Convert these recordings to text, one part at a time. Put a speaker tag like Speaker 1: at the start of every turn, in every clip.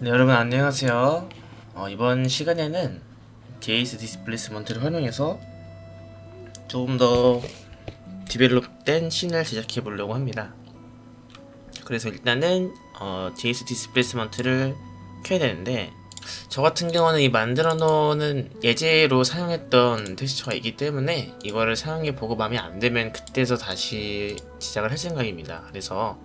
Speaker 1: 네, 여러분 안녕하세요. 이번 시간에는 DAS 디스플레이스먼트를 활용해서 조금 더 디벨롭된 씬을 제작해 보려고 합니다. 그래서 일단은 DAS 디스플레이스먼트를 켜야 되는데, 저 같은 경우는 이 만들어 놓은 예제로 사용했던 텍스처가 있기 때문에 이거를 사용해 보고 마음에 안 들면 그때서 다시 제작을 할 생각입니다. 그래서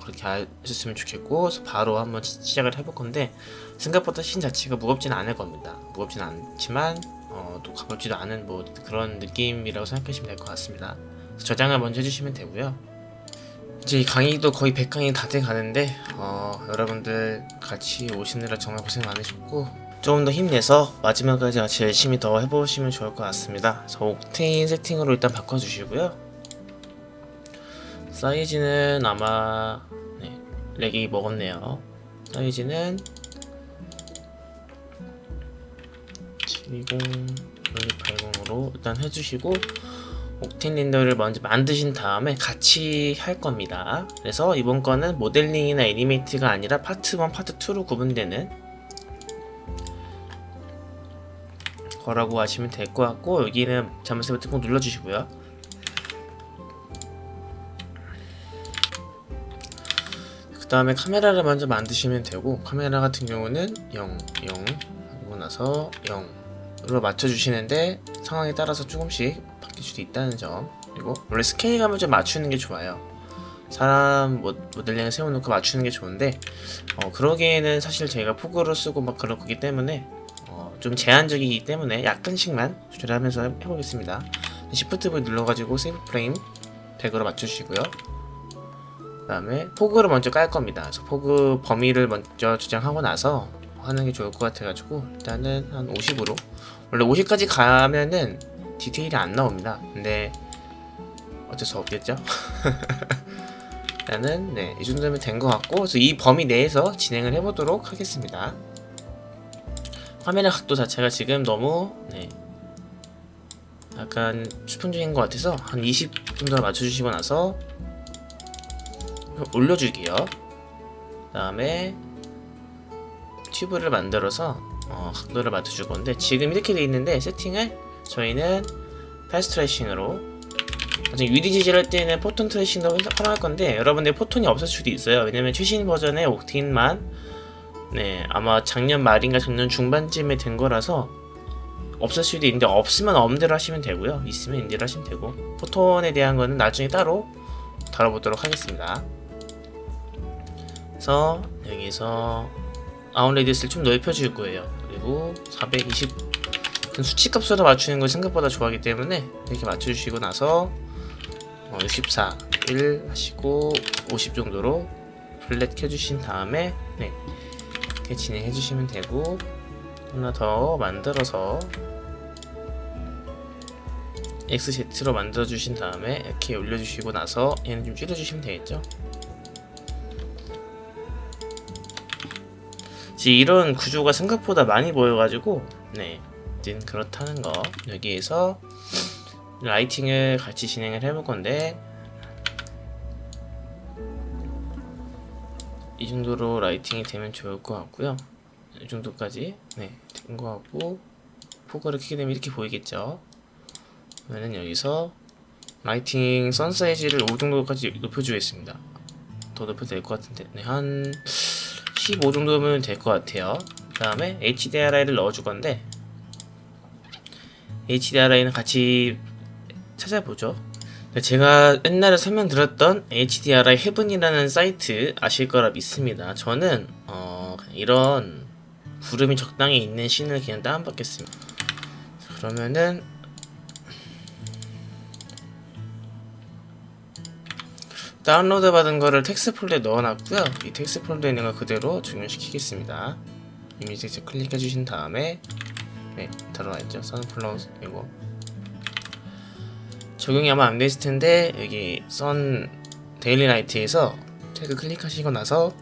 Speaker 1: 그렇게 하셨으면 좋겠고, 그래서 바로 한번 시작을 해볼 건데, 생각보다 신 자체가 무겁지는 않을 겁니다. 무겁지는 않지만 또 가볍지도 않은 뭐 그런 느낌이라고 생각하시면 될 것 같습니다. 저장을 먼저 해주시면 되고요. 이제 이 강의도 거의 100강이 다 돼 가는데 여러분들 같이 오시느라 정말 고생 많으셨고, 조금 더 힘내서 마지막까지 같이 열심히 더 해보시면 좋을 것 같습니다. 저 옥테인 세팅으로 일단 바꿔주시고요. 사이즈는 아마 렉이 먹었네요. 사이즈는 720, 1280으로 일단 해주시고, 옥테인 렌더를 먼저 만드신 다음에 같이 할 겁니다. 그래서 이번 거는 모델링이나 애니메이트가 아니라 파트 1, 파트 2로 구분되는 거라고 하시면 될 것 같고, 여기는 잠시 버튼 꼭 눌러주시고요. 그 다음에 카메라를 먼저 만드시면 되고, 카메라 같은 경우는 0, 0 하고 나서 0으로 맞춰주시는데 상황에 따라서 조금씩 바뀔 수도 있다는 점. 그리고 원래 스케일감을 좀 맞추는 게 좋아요. 사람 모델링을 세워놓고 맞추는 게 좋은데, 그러기에는 사실 저희가 포그로 쓰고 막 그럴 거기 때문에 좀 제한적이기 때문에 약간씩만 조절하면서 해보겠습니다. Shift V 눌러가지고 세이브 프레임 100으로 맞추시고요. 그 다음에 포그를 먼저 깔 겁니다. 그래서 포그 범위를 먼저 조정하고 나서 하는 게 좋을 것 같아가지고, 일단은 한 50으로, 원래 50까지 가면은 디테일이 안 나옵니다. 근데 어쩔 수 없겠죠. 일단은 이 정도면 된 것 같고, 그래서 이 범위 내에서 진행을 해보도록 하겠습니다. 화면의 각도 자체가 지금 너무 약간 수평적인 것 같아서 한 20 정도로 맞춰주시고 나서 올려줄게요. 그 다음에 튜브를 만들어서 각도를 맞춰줄 건데, 지금 이렇게 돼 있는데 세팅을 저희는 패스 트래싱으로, 나중에 UDG질 할 때는 포톤 트래싱도 활용할 건데, 여러분들 포톤이 없을 수도 있어요. 왜냐면 최신 버전의 옥테인만 아마 작년 말인가 작년 중반쯤에 된 거라서 없을 수도 있는데, 없으면 없는 하시면 되고요, 있으면 있는 대로 하시면 되고, 포톤에 대한 거는 나중에 따로 다뤄보도록 하겠습니다. 그래서 여기서 아웃 레디스를 좀 넓혀줄 거예요. 그리고 420 수치값으로 맞추는 걸 생각보다 좋아하기 때문에 이렇게 맞춰주시고 나서 64, 1 하시고 50 정도로 플랫 켜주신 다음에 이렇게 진행해주시면 되고, 하나 더 만들어서 XZ로 만들어주신 다음에 이렇게 올려주시고 나서 얘는 좀 줄여주시면 되겠죠. 이런 구조가 생각보다 많이 보여가지고 그렇다는 거. 여기에서 라이팅을 같이 진행을 해볼 건데, 이 정도로 라이팅이 되면 좋을 것 같고요. 이 정도까지 된 것 같고, 포그를 켜게 되면 이렇게 보이겠죠. 그러면 여기서 라이팅 선 사이즈를 5 정도까지 높여주겠습니다. 더 높여도 될 것 같은데 한 15 정도면 될 것 같아요. 그 다음에 HDRI를 넣어줄 건데, HDRI는 같이 찾아보죠. 제가 옛날에 설명드렸던 HDRI 헤븐이라는 사이트 아실 거라 믿습니다. 저는 이런 구름이 적당히 있는 씬을 그냥 다운받겠습니다. 그러면은 다운로드 받은 거를 텍스트 폴더에 넣어놨고요. 이 텍스트 폴더에 있는 거 그대로 적용시키겠습니다. 이미지 클릭해 주신 다음에 들어와 있죠. 선플라워 이거 적용이 아마 안 됐을 텐데, 여기 선 데일리 라이트에서 태그 클릭하시고 나서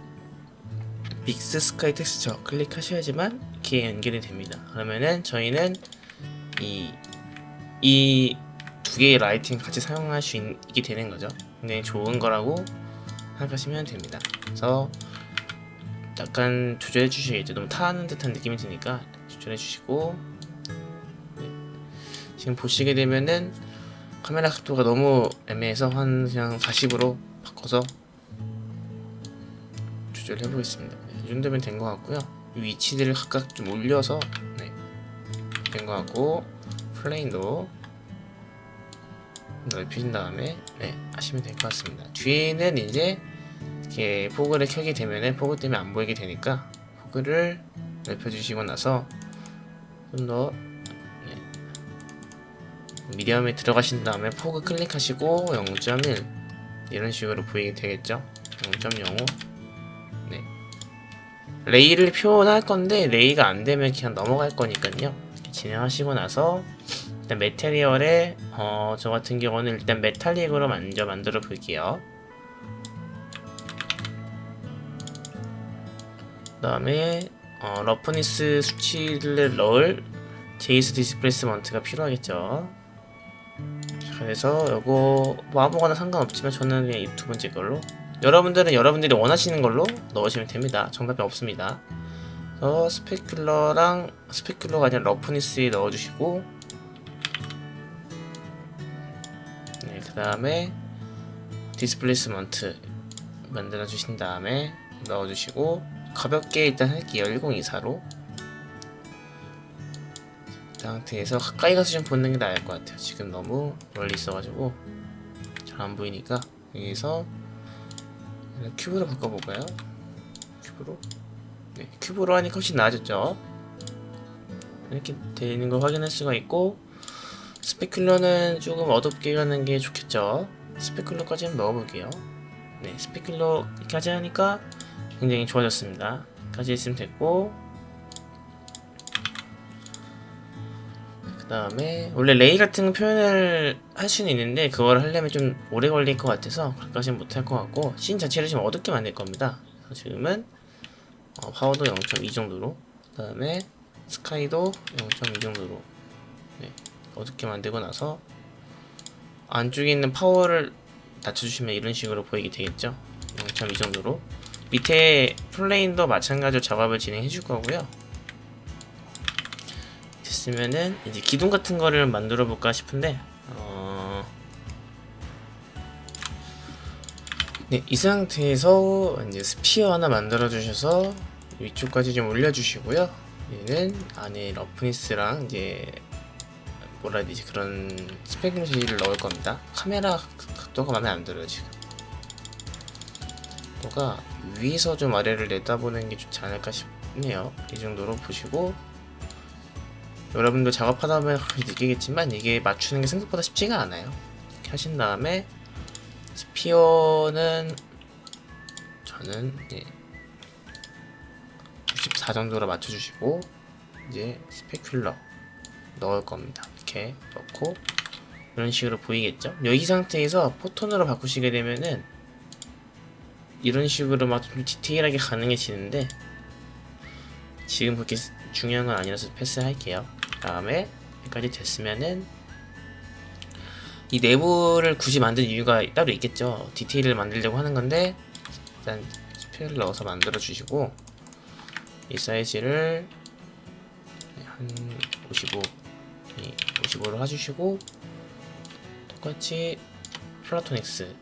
Speaker 1: 믹스 스카이 텍스처 클릭하셔야지만 이렇게 연결이 됩니다. 그러면은 저희는 이 두 개의 라이팅 같이 사용할 수 있게 되는 거죠. 굉장히 좋은 거라고 생각하시면 됩니다. 그래서 약간 조절해 주셔야겠죠. 너무 타는 듯한 느낌이 드니까 조절해 주시고, 네. 지금 보시게 되면은 카메라 각도가 너무 애매해서 그냥 40으로 바꿔서 조절해 보겠습니다. 네, 이 정도면 된 것 같고요. 이 위치들을 각각 좀 올려서 네, 된 것 같고, 플레인도 넓히신 다음에 네, 하시면 될 것 같습니다. 뒤에는 이제 이렇게 포그를 켜게 되면은 포그 때문에 안 보이게 되니까 포그를 넓혀주시고 나서 좀 더 미디엄에 들어가신 다음에 포그 클릭하시고 0.1 이런 식으로 보이게 되겠죠. 0.05 네. 레이를 표현할 건데 레이가 안 되면 그냥 넘어갈 거니까요. 진행하시고 나서 일단 메테리얼에 저 같은 경우는 일단 메탈릭으로 먼저 만들어 볼게요. 그 다음에 러프니스 수치를 넣을 제이스 디스플레이스먼트가 필요하겠죠. 그래서 요거 뭐 아무거나 상관없지만 저는 그냥 이 두 번째 걸로, 여러분들은 여러분들이 원하시는 걸로 넣으시면 됩니다. 정답이 없습니다. 그래서 스페큘러가 아니라 러프니스에 넣어주시고, 네, 그 다음에 디스플레이스먼트 만들어 주신 다음에 넣어주시고 가볍게 일단 할게요. 1024로. 이 상태에서 가까이 가서 좀 보는 게 나을 것 같아요. 지금 너무 멀리 있어가지고 잘 안 보이니까 여기서 큐브로 바꿔볼까요? 큐브로? 네, 큐브로 하니까 훨씬 나아졌죠. 이렇게 되는 걸 확인할 수가 있고, 스페큘러는 조금 어둡게 하는 게 좋겠죠. 스페큘러까지 한번 넣어볼게요. 네, 스페큘러까지 하니까 굉장히 좋아졌습니다. 까지 했으면 됐고, 그 다음에 원래 레이 같은 표현을 할 수는 있는데 그걸 하려면 좀 오래 걸릴 것 같아서 그렇게까지는 못할 것 같고, 씬 자체를 좀 어둡게 만들 겁니다. 그래서 지금은 파워도 0.2 정도로, 그 다음에 스카이도 0.2 정도로 네, 어둡게 만들고 나서 안쪽에 있는 파워를 낮춰주시면 이런 식으로 보이게 되겠죠. 0.2 정도로. 밑에 플레인도 마찬가지로 작업을 진행해 줄 거고요. 됐으면은 이제 기둥 같은 거를 만들어 볼까 싶은데, 네, 이 상태에서 이제 스피어 하나 만들어 주셔서 위쪽까지 좀 올려 주시고요. 얘는 안에 러프니스랑 이제 뭐라 해야 되지, 그런 스펙 재질을 넣을 겁니다. 카메라 각도가 마음에 안 들어요. 지금 뭐가 위에서 좀 아래를 내다보는 게 좋지 않을까 싶네요. 이 정도로 보시고, 여러분도 작업하다 보면 느끼겠지만 이게 맞추는 게 생각보다 쉽지가 않아요. 이렇게 하신 다음에 스피어는 저는 64 정도로 맞춰주시고 이제 스페큘러 넣을 겁니다. 이렇게 넣고 이런 식으로 보이겠죠? 여기 상태에서 포톤으로 바꾸시게 되면은 이런 식으로 막 좀 디테일하게 가능해지는데 지금 그렇게 중요한 건 아니라서 패스할게요. 다음에 여기까지 됐으면은 이 내부를 굳이 만든 이유가 따로 있겠죠. 디테일을 만들려고 하는 건데 일단 스페어를 넣어서 만들어 주시고 이 사이즈를 한 55, 55로 해주시고 똑같이 플라토닉스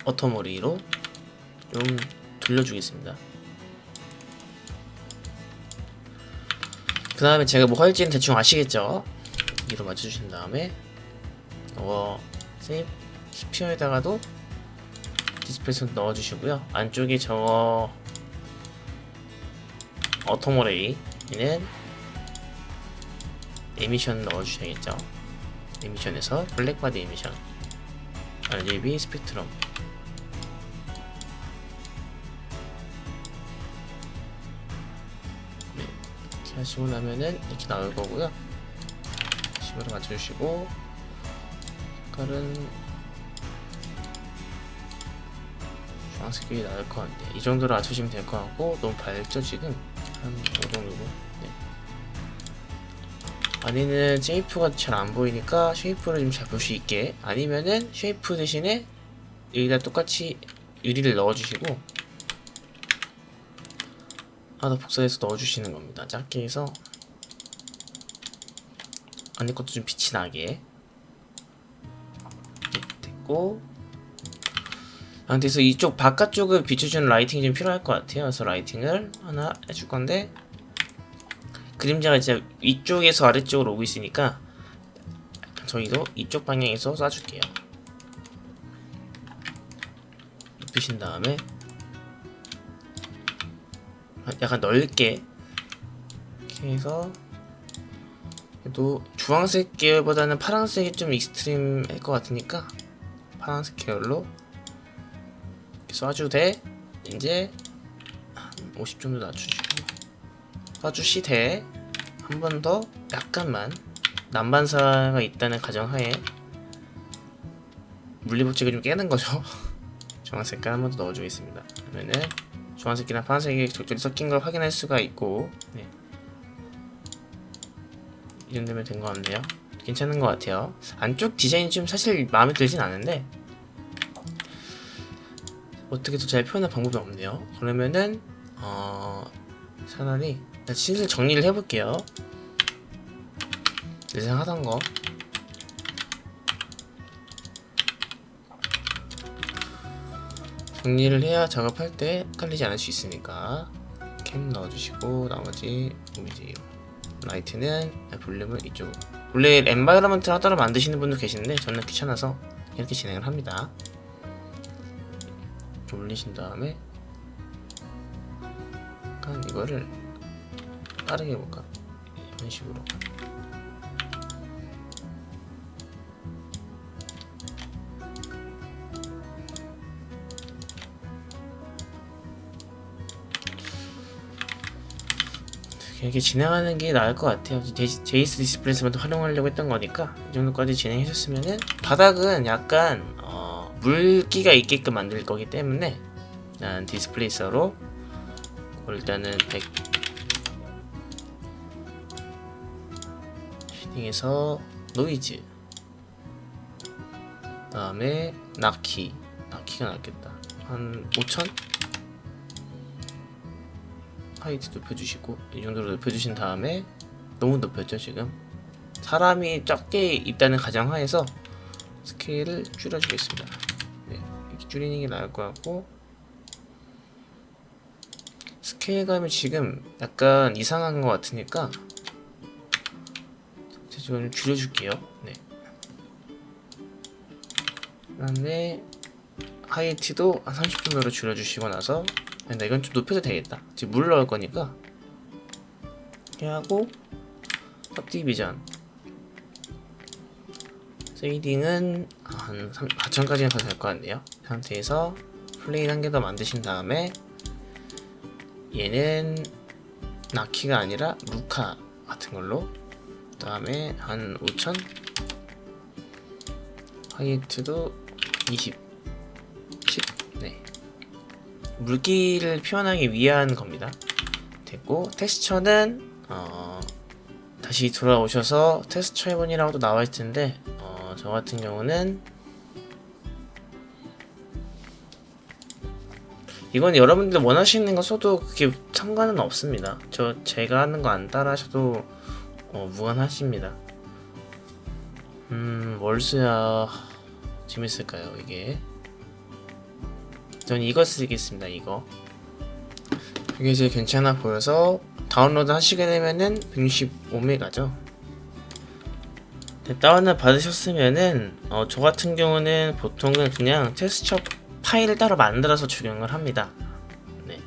Speaker 1: 어토모리로 좀 돌려주겠습니다. 그 다음에 제가 뭐 할지는 대충 아시겠죠? 여기로 맞춰주신 다음에 세이브 스피어에다가도 디스플레이선 넣어주시고요. 안쪽에 저거 어토모레이는 에미션 넣어주셔야겠죠. 에미션에서 블랙바디 에미션, RGB 스펙트럼, 네, 이렇게 하시고 나면은 이렇게 나올 거고요. 식으로 맞춰주시고 색깔은 주황색이 나올 것 같은데 이 정도로 맞추시면 될 것 같고, 너무 밝죠 지금? 한 5 정도로. 네. 안에는 쉐이프가 잘 안 보이니까 쉐이프를 좀 잘 볼 수 있게, 아니면은 쉐이프 대신에 여기다 똑같이 유리를 넣어주시고 하나 복사해서 넣어주시는 겁니다. 작게 해서 안에 것도 좀 빛이 나게. 네, 됐고 상태에서 이쪽 바깥쪽을 비춰주는 라이팅이 좀 필요할 것 같아요. 그래서 라이팅을 하나 해줄 건데 그림자가 이제 위쪽에서 아래쪽으로 오고 있으니까 저희도 이쪽 방향에서 쏴줄게요. 눕히신 다음에 약간 넓게 이렇게 해서 또 주황색 계열보다는 파란색이 좀 익스트림할 것 같으니까 파란색 계열로 쏴주되 이제 한 50 정도 낮추시고 쏴주시되 한 번 더 약간만 난반사가 있다는 가정하에 물리법칙을 좀 깨는 거죠. 주황색깔 한 번 더 넣어주겠습니다. 그러면은 주황색이랑 파란색이 적절히 섞인 걸 확인할 수가 있고 네. 이 정도면 된 것 같네요. 괜찮은 것 같아요. 안쪽 디자인이 좀 사실 마음에 들진 않은데 어떻게 더 잘 표현할 방법이 없네요. 그러면은 차라리 슬슬 정리를 해볼게요. 예상하던 거 정리를 해야 작업할 때 헷갈리지 않을 수 있으니까 캠 넣어주시고 나머지 이미지 라이트는 볼륨을 이쪽. 원래 엔바이러먼트 하나로 만드시는 분도 계시는데 저는 귀찮아서 이렇게 진행을 합니다. 좀 올리신 다음에 약간 이거를 빠르게 해볼까? 이런 식으로. 이렇게 진행하는 게 나을 것 같아요. 제이스 디스플레이스먼트 활용하려고 했던 거니까 이 정도까지 진행하셨으면은 바닥은 약간 물기가 있게끔 만들 거기 때문에 난 디스플레이서로 일단은 100 쉐딩에서 노이즈 그 다음에 나키가 낫겠다. 한 5000? 하이트 높여주시고 이 정도로 높여주신 다음에 너무 높였죠 지금. 사람이 적게 있다는 가정하에서 스케일을 줄여주겠습니다. 네, 이렇게 줄이는 게 나을 것 같고 스케일감이 지금 약간 이상한 것 같으니까 좀 줄여줄게요. 네. 그 다음에 하이트도 한 30 정도로 줄여주시고 나서 근데 이건 좀 높여도 되겠다. 지금 물 넣을 거니까 이렇게 하고 सब디비전 쉐이딩은 한 4000까지는 가도 될 것 같네요. 이 상태에서 플레인 한 개 더 만드신 다음에 얘는 나키가 아니라 루카 같은 걸로 그 다음에 한 5000 하이트도 20 10 네. 물기를 표현하기 위한 겁니다. 됐고 텍스처는 다시 돌아오셔서 텍스처 해본이라고 도 나와있을 텐데 저 같은 경우는 이건 여러분들 원하시는 거 써도 그게 상관은 없습니다. 제가 하는 거 안 따라 하셔도 무관하십니다. 뭘 써야 재밌을까요 이게? 전 이거 쓰겠습니다. 이게 제일 괜찮아 보여서 다운로드 하시게 되면은 165메가죠. 다운을 받으셨으면은 저 같은 경우는 보통은 그냥 텍스처 파일을 따로 만들어서 적용을 합니다. 네.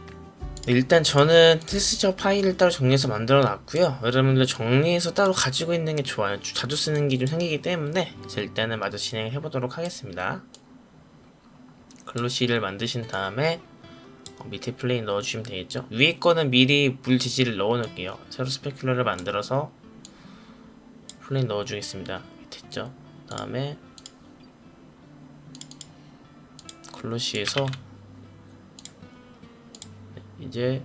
Speaker 1: 일단 저는 텍스처 파일을 따로 정리해서 만들어 놨고요. 여러분들 정리해서 따로 가지고 있는 게 좋아요. 자주 쓰는 게 좀 생기기 때문에 일단은 마저 진행을 해보도록 하겠습니다. 글로시를 만드신 다음에 밑에 플레인 넣어주시면 되겠죠. 위에 거는 미리 물 지지를 넣어 놓을게요. 새로 스페큘러를 만들어서 플레인 넣어주겠습니다. 됐죠. 그 다음에 글로시에서 이제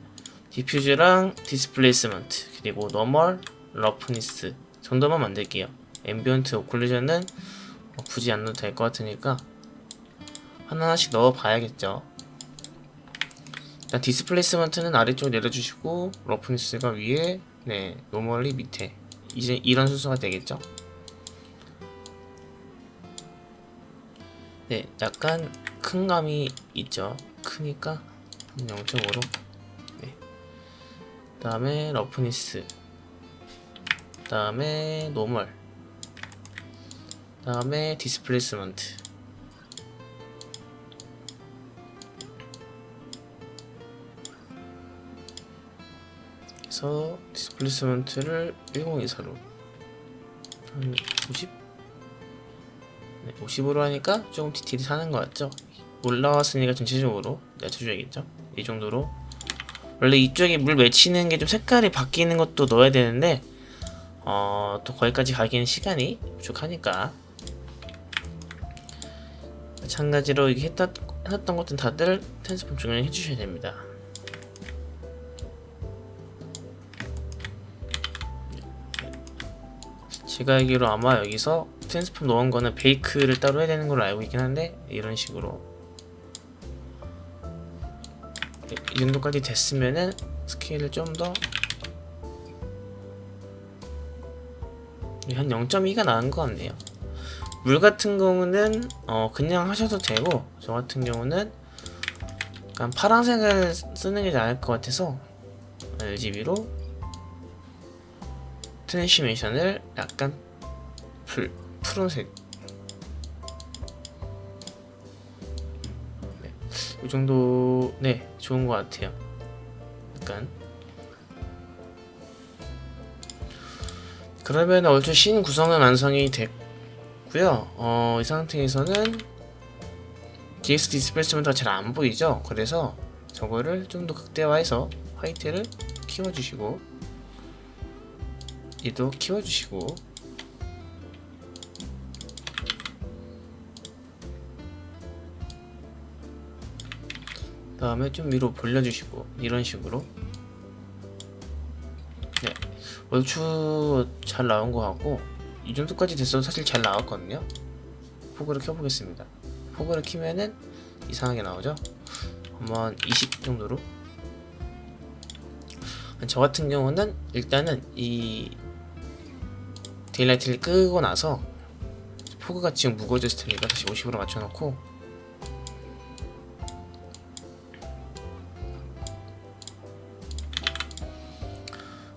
Speaker 1: 디퓨즈랑 디스플레이스먼트 그리고 노멀, 러프니스 정도만 만들게요. 앰비언트 오클루전은 굳이 안 넣어도 될 것 같으니까 하나하나씩 넣어 봐야겠죠. 자, 디스플레이스먼트는 아래쪽 내려주시고 러프니스가 위에, 네, 노멀리 밑에. 이제 이런 순서가 되겠죠. 네, 약간 큰 감이 있죠. 크니까 0.5로. 네. 그다음에 러프니스, 그다음에 노멀, 그다음에 디스플레이스먼트. 그래서 디스플레이스먼트를 1024로 한 50? 네, 50으로 하니까 조금 디테일이 사는 것 같죠? 올라왔으니까 전체적으로 낮춰줘야겠죠? 이 정도로. 원래 이쪽에 물 맺히는 게 좀 색깔이 바뀌는 것도 넣어야 되는데 또 거기까지 가기에는 시간이 부족하니까, 마찬가지로 이게 해놨던 것들은 다들 텐스폼 적용해 주셔야 됩니다. 제가 알기로 아마 여기서 텐스폼 넣은 거는 베이크를 따로 해야 되는 걸로 알고 있긴 한데, 이런 식으로 이 정도까지 됐으면은 스케일을 좀 더 한 0.2가 나은 것 같네요. 물 같은 경우는 그냥 하셔도 되고, 저 같은 경우는 약간 파란색을 쓰는 게 나을 것 같아서 RGB로 트랜시메이션을 약간 푸른색, 네, 이 정도. 네, 좋은 것 같아요. 약간 그러면 얼추 신 구성은 완성이 됐고요. 이 상태에서는 DS 디스플레이스먼트가 잘 안 보이죠? 그래서 저거를 좀 더 극대화해서 화이트를 키워주시고, 얘도 키워주시고, 그 다음에 좀 위로 벌려주시고, 이런 식으로. 네, 얼추 잘 나온 것 같고, 이 정도까지 됐어도 사실 잘 나왔거든요. 포그를 켜보겠습니다. 포그를 키면은 이상하게 나오죠? 한번 20 정도로. 저 같은 경우는 일단은 이 데일라이트를 끄고 나서, 포그가 지금 무거워졌을 테니까 다시 50으로 맞춰놓고,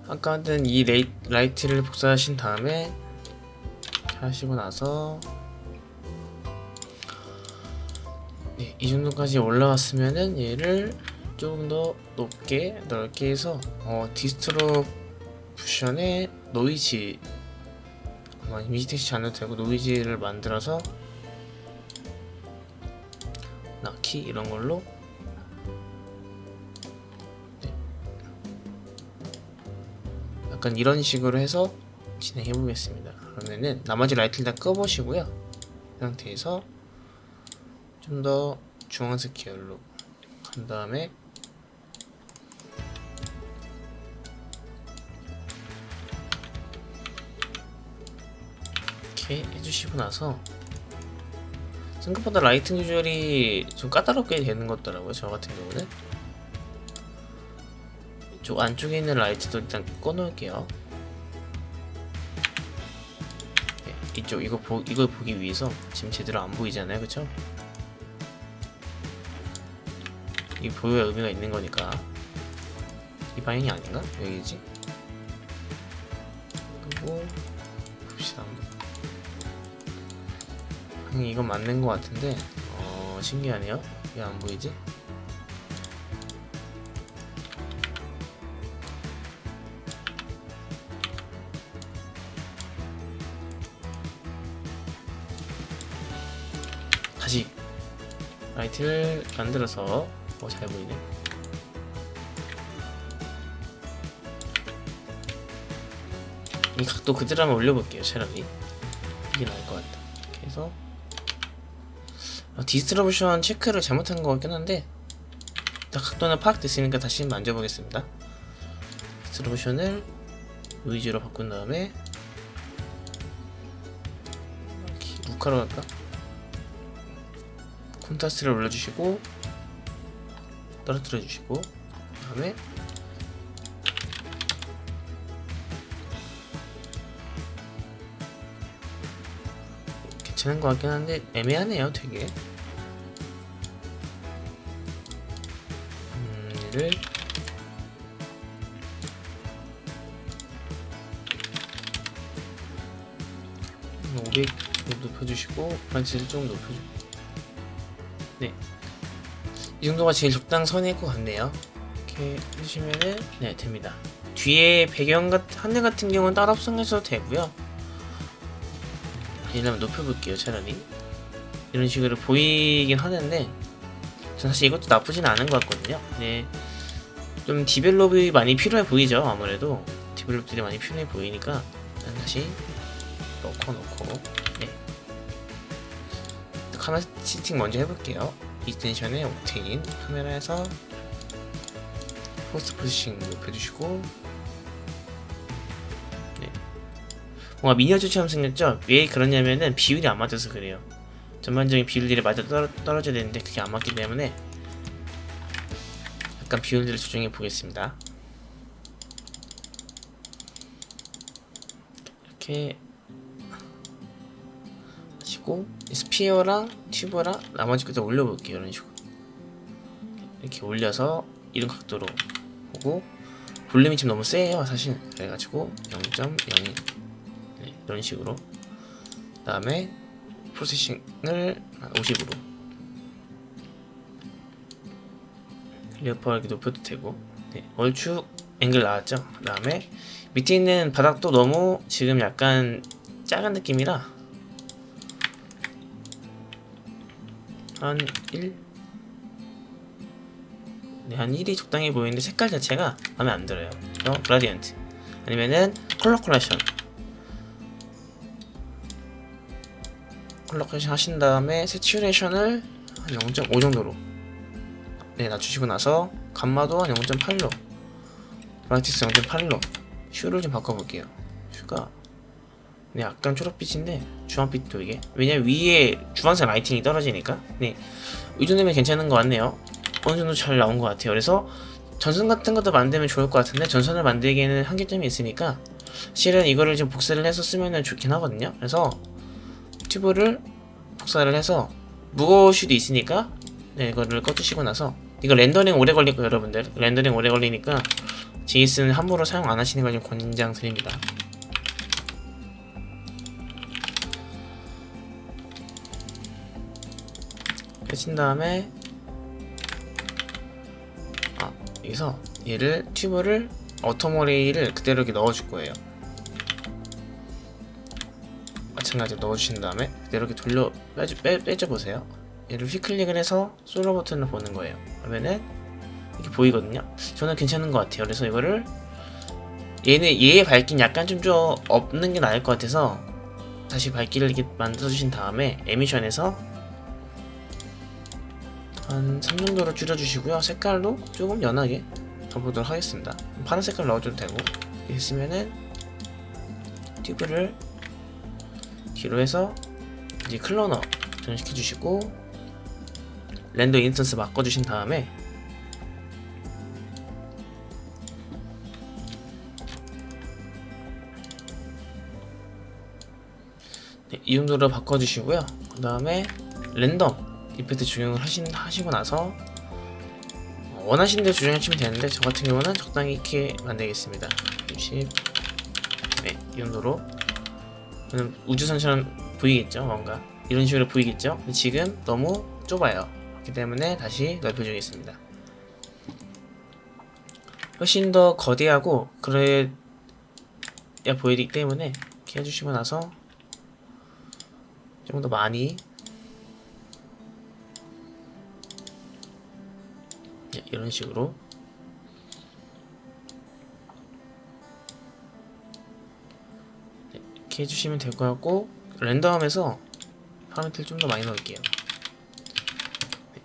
Speaker 1: 아까 하던 이 라이트를 복사하신 다음에 하시고 나서, 네, 이 정도까지 올라왔으면은 얘를 조금 더 높게 넓게 해서 디스트로부션의 노이즈, 이미지 텍스처 안 해도 되고 노이즈를 만들어서 나키 이런 걸로, 네, 약간 이런 식으로 해서 진행해 보겠습니다. 그러면은 나머지 라이트를 다 꺼보시고요. 이 상태에서 좀 더 주황색 계열로 한 다음에 이렇게 해주시고 나서, 생각보다 라이팅 조절이 좀 까다롭게 되는 것 같더라고요. 저 같은 경우는 이쪽 안쪽에 있는 라이트도 일단 꺼놓을게요. 네, 이쪽 이걸 보기 위해서 지금 제대로 안 보이잖아요, 그쵸? 이 보여야 의미가 있는 거니까. 이 방향이 아닌가? 여기지? 그리고 봅시다. 이건 맞는 것 같은데 신기하네요. 왜 안 보이지? 다시 라이트를 만들어서 잘 보이네. 이 각도 그대로 한번 올려볼게요. 차라리 이게 나을 것 같다. 그래서 디스트리뷰션 체크를 잘못한 것 같긴 한데, 일단 각도는 파악됐으니까 다시 만져보겠습니다. 디스트리뷰션을 노이즈로 바꾼 다음에 루카로 갈까? 콘트라스트를 올려주시고, 그 떨어뜨려 주시고, 그다음에 괜찮은 것 같긴 한데 애매하네요 되게. 얘를 500 높여주시고 브라이트를 좀 높여주고, 네, 이 정도가 제일 적당선일 것 같네요. 이렇게 해주시면은 네 됩니다. 뒤에 배경 하늘 같은 경우는 따로 합성해서 되고요. 얘를 한번 높여볼게요. 차라리 이런 식으로 보이긴 하는데 전 사실 이것도 나쁘진 않은 것 같거든요. 네, 좀 디벨롭이 많이 필요해 보이죠. 아무래도 디벨롭들이 많이 필요해 보이니까 다시 넣고 네, 카메라 세팅 먼저 해볼게요. 익스텐션에 옵테인 카메라에서 포스트 포지싱 높여주시고, 네, 뭔가 미니어처처럼 생겼죠? 왜 그러냐면은 비율이 안 맞아서 그래요. 전반적인 비율들이 맞아 떨어져야 되는데 그게 안 맞기 때문에 약간 비율들을 조정해 보겠습니다. 이렇게 하시고 스피어랑 튜브랑 나머지 것도 올려볼게요. 이런 식으로 이렇게 올려서 이런 각도로 보고, 볼륨이 좀 너무 세요 사실. 그래가지고 0.01 네, 이런 식으로. 그 다음에 프로세싱을 50으로 클리어퍼 이렇게 높여도 되고, 네, 얼추 앵글 나왔죠. 그 다음에 밑에 있는 바닥도 너무 지금 약간 작은 느낌이라 한 1? 네, 한 1이 적당히 보이는데 색깔 자체가 마음에 안 들어요. 그라디언트 아니면은 컬러 컬렉션 하신 다음에 새츄레이션을 한 0.5 정도로 네 낮추시고 나서 감마도 한 0.8로 브라이트스 0.8로 슈를 좀 바꿔볼게요. 슈가 네 약간 초록빛인데 주황빛도 이게, 왜냐면 위에 주황색 라이팅이 떨어지니까. 네, 이 정도면 괜찮은 것 같네요. 어느 정도 잘 나온 것 같아요. 그래서 전선 같은 것도 만들면 좋을 것 같은데 전선을 만들기에는 한계점이 있으니까 실은 이거를 좀 복사를 해서 쓰면은 좋긴 하거든요. 그래서 튜브를 복사를 해서 무거울 수도 있으니까 네, 이거를 꺼주시고 나서, 이거 렌더링 오래 걸릴 거예요 여러분들. 렌더링 오래 걸리니까 GS는 함부로 사용 안 하시는 걸 좀 권장 드립니다. 친 다음에 여기서 얘를 튜브를 어토모레이를 그대로 이렇게 넣어줄 거예요. 마찬가지로 넣어주신 다음에 그대로 이렇게 돌려 빼줘보세요. 얘를 휘클릭을 해서 솔로 버튼을 보는 거예요. 그러면은 이렇게 보이거든요. 저는 괜찮은 것 같아요. 그래서 이거를 얘의 밝기는 약간 좀 없는 게 나을 것 같아서 다시 밝기를 이렇게 만들어주신 다음에 에미션에서 한 3 정도로 줄여주시고요. 색깔도 조금 연하게 넣어보도록 하겠습니다. 파란 색깔 넣어줘도 되고. 이렇게 했으면은 튜브를 뒤로 해서 이제 클로너 전시켜주시고 렌더 인스턴스 바꿔주신 다음에 네, 이 정도로 바꿔주시고요. 그 다음에 랜덤 이펙트 적용을 하시고 나서 원하시는 대로 조정하시면 되는데 저 같은 경우는 적당히 이렇게 만들겠습니다. 60 네, 이 정도로 우주선처럼 보이겠죠? 뭔가 이런 식으로 보이겠죠? 근데 지금 너무 좁아요. 그렇기 때문에 다시 넓혀주겠습니다. 훨씬 더 거대하고 그래야 보이기 때문에 이렇게 해주시고 나서 좀 더 많이 이런 식으로 이렇게 해주시면 될 것 같고, 랜덤에서 파라미터를 좀 더 많이 넣을게요.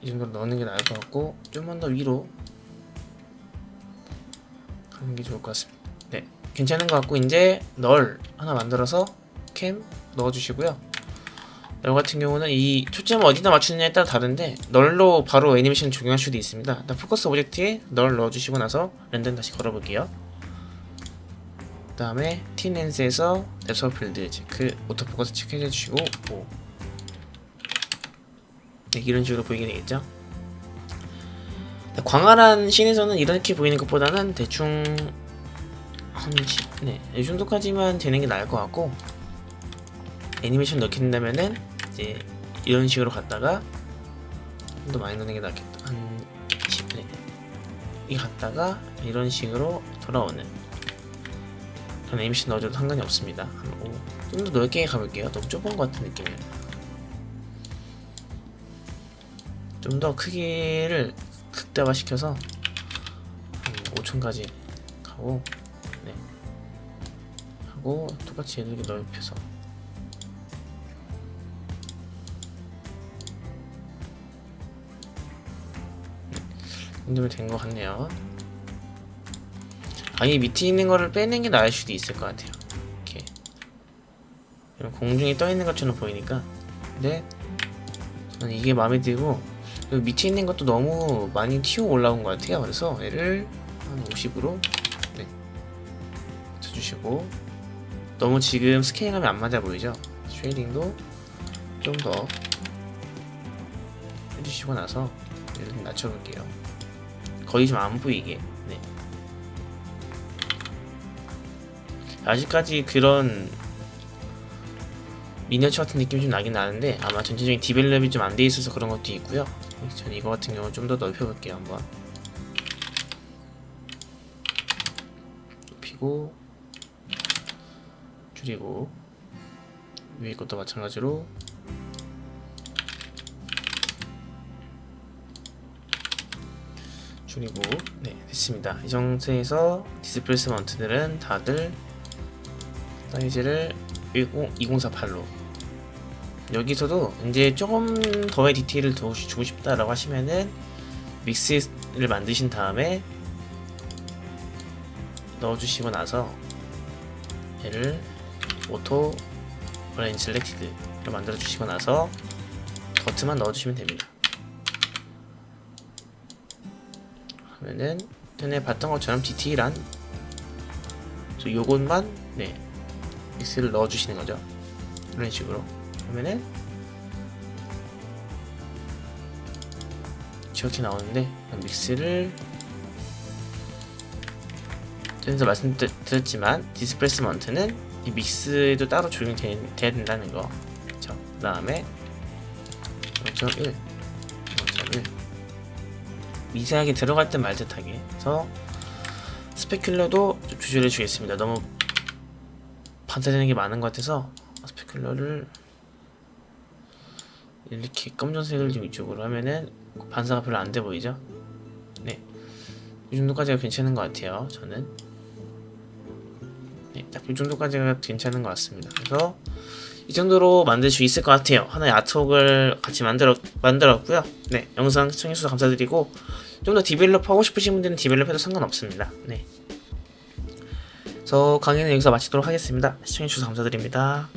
Speaker 1: 이 정도로 넣는 게 나을 것 같고, 좀만 더 위로 가는 게 좋을 것 같습니다. 네, 괜찮은 것 같고, 이제 널 하나 만들어서 캠 넣어주시고요. 널 같은 경우는 이 초점을 어디다 맞추느냐에 따라 다른데 널로 바로 애니메이션 적용할 수도 있습니다. 일단 포커스 오브젝트에 널 넣어주시고 나서 랜덤 다시 걸어볼게요. 그 다음에 틴렌스에서 앱서 필드 체크, 오토포커스 체크해주시고 네, 이런 식으로 보이게 되겠죠. 광활한 씬에서는 이렇게 보이는 것보다는 대충 한 10, 네, 이 정도까지만 되는 게 나을 것 같고, 애니메이션 넣게 된다면은 이제 이런 식으로 갔다가 좀 더 많이 넣는 게 낫겠다. 한 10, 네, 이 갔다가 이런 식으로 돌아오는 그런 애니메이션 넣어줘도 상관이 없습니다. 좀 더 넓게 가볼게요. 너무 좁은 것 같은 느낌이에요. 좀 더 크기를 극대화시켜서 5층까지 가고, 네, 하고 똑같이 얘를 이렇게 넓혀서 이 정도면 된 것 같네요. 아예 밑에 있는 거를 빼는 게 나을 수도 있을 것 같아요. 이렇게 공중에 떠 있는 것처럼 보이니까. 근데 저는 이게 마음에 들고, 밑에 있는 것도 너무 많이 튀어 올라온 것 같아요. 그래서 얘를 한 50으로 네, 맞춰주시고, 너무 지금 스케일감이 안 맞아 보이죠? 쉐이딩도 좀 더 해주시고 나서 얘를 좀 낮춰볼게요. 거의 좀 안 보이게. 네. 아직까지 그런 미니어처 같은 느낌이 좀 나긴 나는데 아마 전체적인 디벨롭이 좀 안 돼 있어서 그런 것도 있고요. 전 이거 같은 경우 좀 더 넓혀볼게요. 한번 높이고 줄이고, 위에 것도 마찬가지로 줄이고, 네, 됐습니다. 이 상태에서 디스플레이스먼트들은 다들 사이즈를 2048로, 여기서도 이제 조금 더의 디테일을 더 주고 싶다라고 하시면은 믹스를 만드신 다음에 넣어주시고 나서 얘를 오토 어레인지 셀렉티드로 만들어 주시고 나서 버튼만 넣어주시면 됩니다. 그러면은 전에 봤던 것처럼 디테일한 요것만 네, 믹스를 넣어주시는 거죠. 이런 식으로. 그러면은 이렇게 나오는데, 믹스를 전에서 말씀드렸지만 디스플레이스먼트는 이 믹스에도 따로 적용이 돼야 된다는 거. 그쵸? 그 다음에 0.1 미세하게 들어갈 때 말 듯하게 해서 스페큘러도 좀 조절해 주겠습니다. 너무 반사되는 게 많은 것 같아서 스페큘러를 이렇게 검정색을 좀 이쪽으로 하면은 반사가 별로 안 돼 보이죠? 네, 이 정도까지가 괜찮은 것 같아요. 저는 네, 딱 이 정도까지가 괜찮은 것 같습니다. 그래서 이 정도로 만들 수 있을 것 같아요. 하나의 아트웍을 같이 만들었고요. 네, 영상 시청해주셔서 감사드리고, 좀 더 디벨롭 하고 싶으신 분들은 디벨롭 해도 상관없습니다. 네, 그래서 강의는 여기서 마치도록 하겠습니다. 시청해주셔서 감사드립니다.